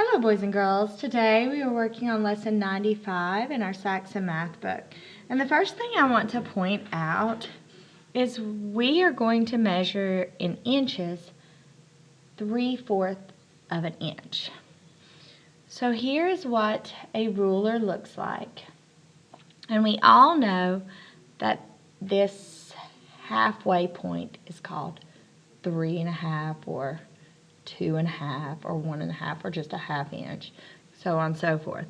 Hello boys and girls. Today we are working on lesson 95 in our Saxon math book. And the first thing I want to point out is we are going to measure in inches 3/4 of an inch. So here is what a ruler looks like. And we all know that this halfway point is called 3.5 or 2.5 or 1.5 or just a half inch, so on and so forth.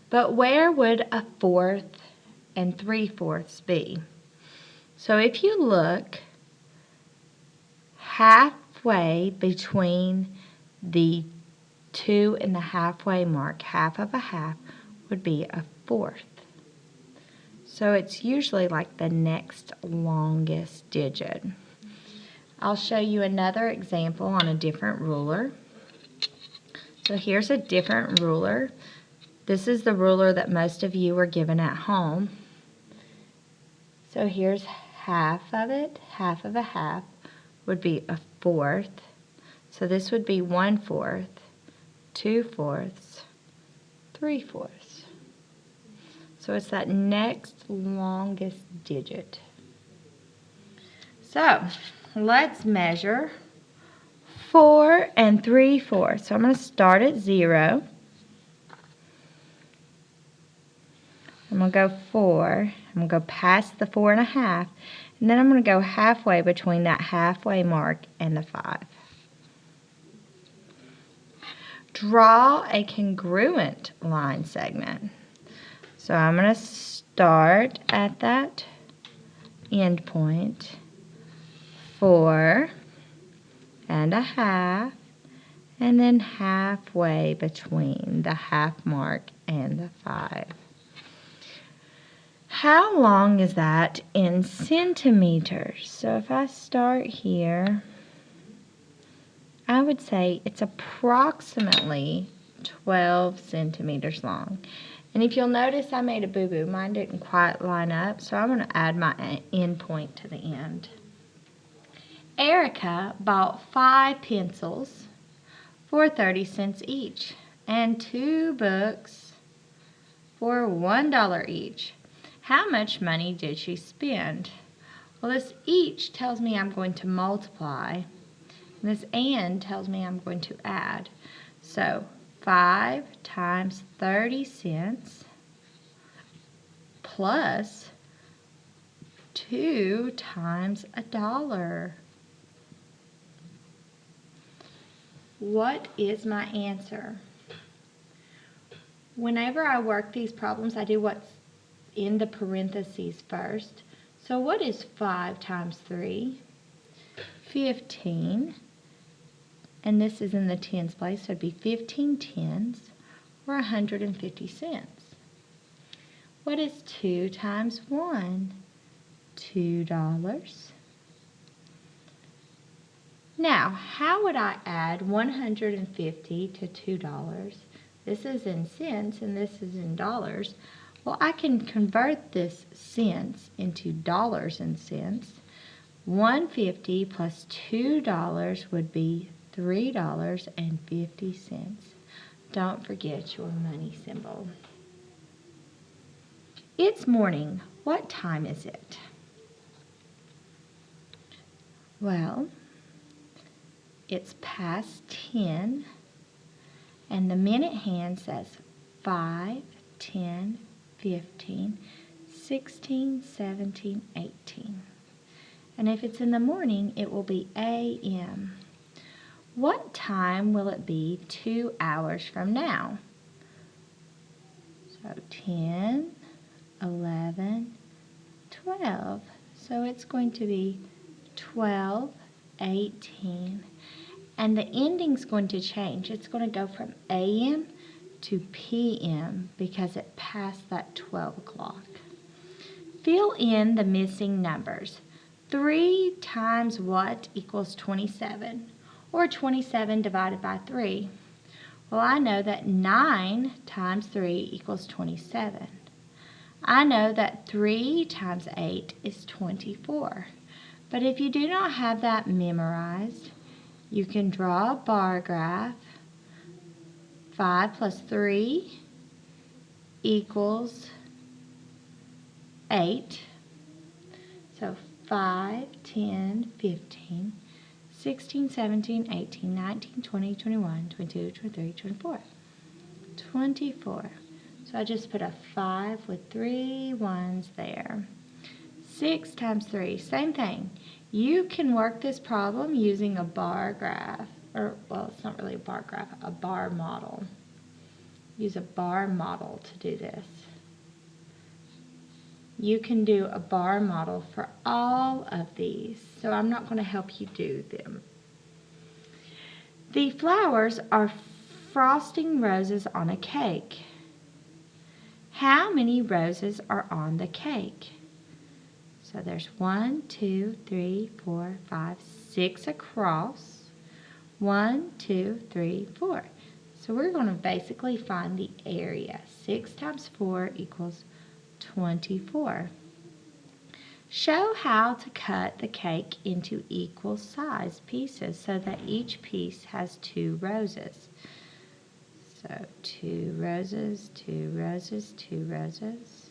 But where would a 1/4 and 3/4 be? So if you look halfway between the 2 and the halfway mark, half of a half would be a 1/4. So it's usually like the next longest digit. I'll show you another example on a different ruler. So here's a different ruler. This is the ruler that most of you were given at home. So here's half of it. Half of a half would be a 1/4. So this would be 1/4, 2/4, 3/4. So it's that next longest digit. So let's measure 4 and 3/4. So I'm going to start at 0. I'm going to go 4. I'm going to go past the 4.5. And then I'm going to go halfway between that halfway mark and the 5. Draw a congruent line segment. So I'm going to start at that end point, 4.5, and then halfway between the half mark and the 5. How long is that in centimeters? So if I start here, I would say it's approximately 12 centimeters long. And if you'll notice, I made a boo-boo. Mine didn't quite line up, so I'm going to add my end point to the end. Erica bought 5 pencils for 30 cents each and 2 books for $1 each. How much money did she spend? Well, this each tells me I'm going to multiply, and this and tells me I'm going to add. So 5 times 30 cents plus 2 times $1. What is my answer? Whenever I work these problems, I do what's in the parentheses first. So what is 5 times 3? 15. And this is in the tens place, so it'd be 15 tens or 150 cents. What is 2 times 1? $2. Now, how would I add 150 to $2? This is in cents and this is in dollars. Well, I can convert this cents into dollars and cents. 150 plus $2 would be $3.50. Don't forget your money symbol. It's morning. What time is it? Well, it's past 10, and the minute hand says 5, 10, 15, 16, 17, 18. And if it's in the morning, it will be a.m. What time will it be 2 hours from now? So 10, 11, 12. So it's going to be 12, 18. And the ending's going to change. It's going to go from a.m. to p.m. because it passed that 12 o'clock. Fill in the missing numbers. 3 times what equals 27? Or 27 divided by 3? Well, I know that 9 times 3 equals 27. I know that 3 times 8 is 24. But if you do not have that memorized, you can draw a bar graph 5 plus 3 equals 8. So 5, 10, 15, 16, 17, 18, 19, 20, 21, 22, 23, 24. 24. So I just put a 5 with 3 ones there. 6 times 3, same thing. You can work this problem using a bar graph, or, well, it's not really a bar graph, a bar model. Use a bar model to do this. You can do a bar model for all of these, so I'm not going to help you do them. The flowers are frosting roses on a cake. How many roses are on the cake? So there's 1, 2, 3, 4, 5, 6 across. 1, 2, 3, 4. So we're going to basically find the area. 6 times 4 equals 24. Show how to cut the cake into equal sized pieces so that each piece has 2 roses. So 2 roses, 2 roses, 2 roses.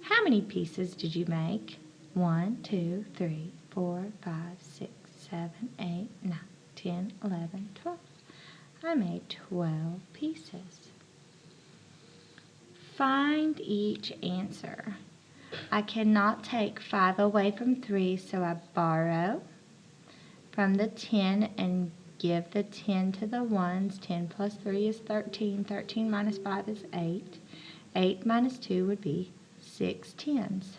How many pieces did you make? 1, 2, 3, 4, 5, 6, 7, 8, 9, 10, 11, 12. I made 12 pieces. Find each answer. I cannot take 5 away from 3, so I borrow from the 10 and give the 10 to the ones. 10 plus 3 is 13. 13 minus 5 is 8. 8 minus 2 would be 6 tens.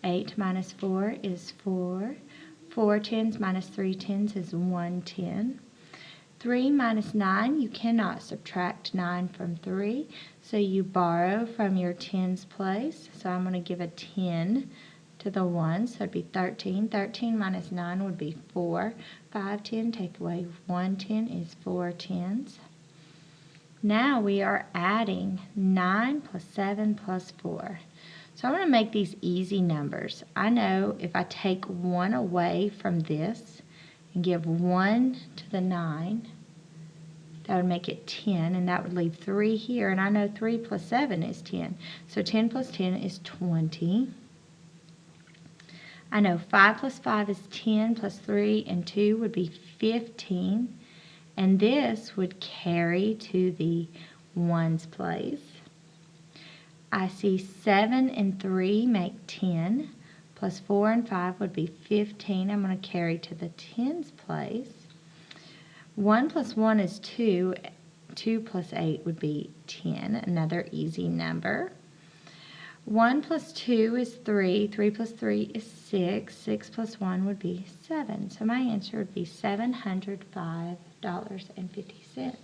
8 minus 4 is 4. 4 tens minus 3 tens is 1 10. 3 minus 9, you cannot subtract 9 from 3, so you borrow from your tens place. So I'm going to give a 10 to the 1, so it would be 13. 13 minus 9 would be 4. 5 10, take away 1 10 is 4 tens. Now we are adding 9 plus 7 plus 4. So I'm going to make these easy numbers. I know if I take 1 away from this and give 1 to the 9, that would make it 10, and that would leave 3 here. And I know 3 plus 7 is 10. So 10 plus 10 is 20. I know 5 plus 5 is 10, plus 3 and 2 would be 15. And this would carry to the ones place. I see 7 and 3 make 10, plus 4 and 5 would be 15. I'm going to carry to the tens place. 1 plus 1 is 2. 2 plus 8 would be 10, another easy number. 1 plus 2 is 3. 3 plus 3 is 6. 6 plus 1 would be 7. So my answer would be $705.50.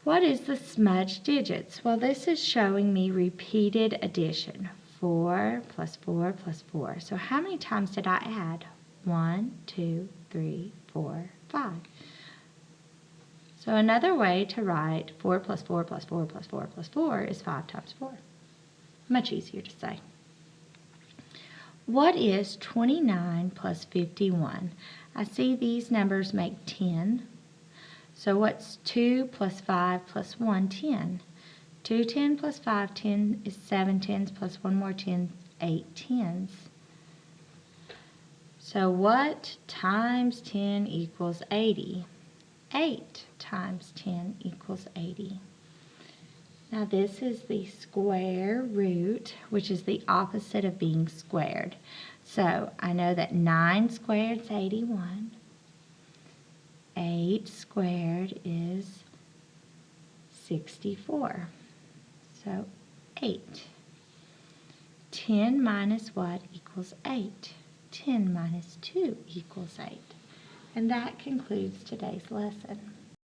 What is the smudge digits? Well, this is showing me repeated addition. 4 plus 4 plus 4. So how many times did I add? 1, 2, 3, 4, 5. So another way to write 4 plus 4 plus 4 plus 4 plus 4 is 5 times 4. Much easier to say. What is 29 plus 51? I see these numbers make 10. So what's 2 plus 5 plus 1? 10. 2 10 plus 5 10 is 7 tens plus 1 more 10, 8 tens. So what times 10 equals 80? 8 times 10 equals 80. Now this is the square root, which is the opposite of being squared. So I know that 9 squared is 81. 8 squared is 64. So 8. 10 minus what equals 8? 10 minus 2 equals 8. And that concludes today's lesson.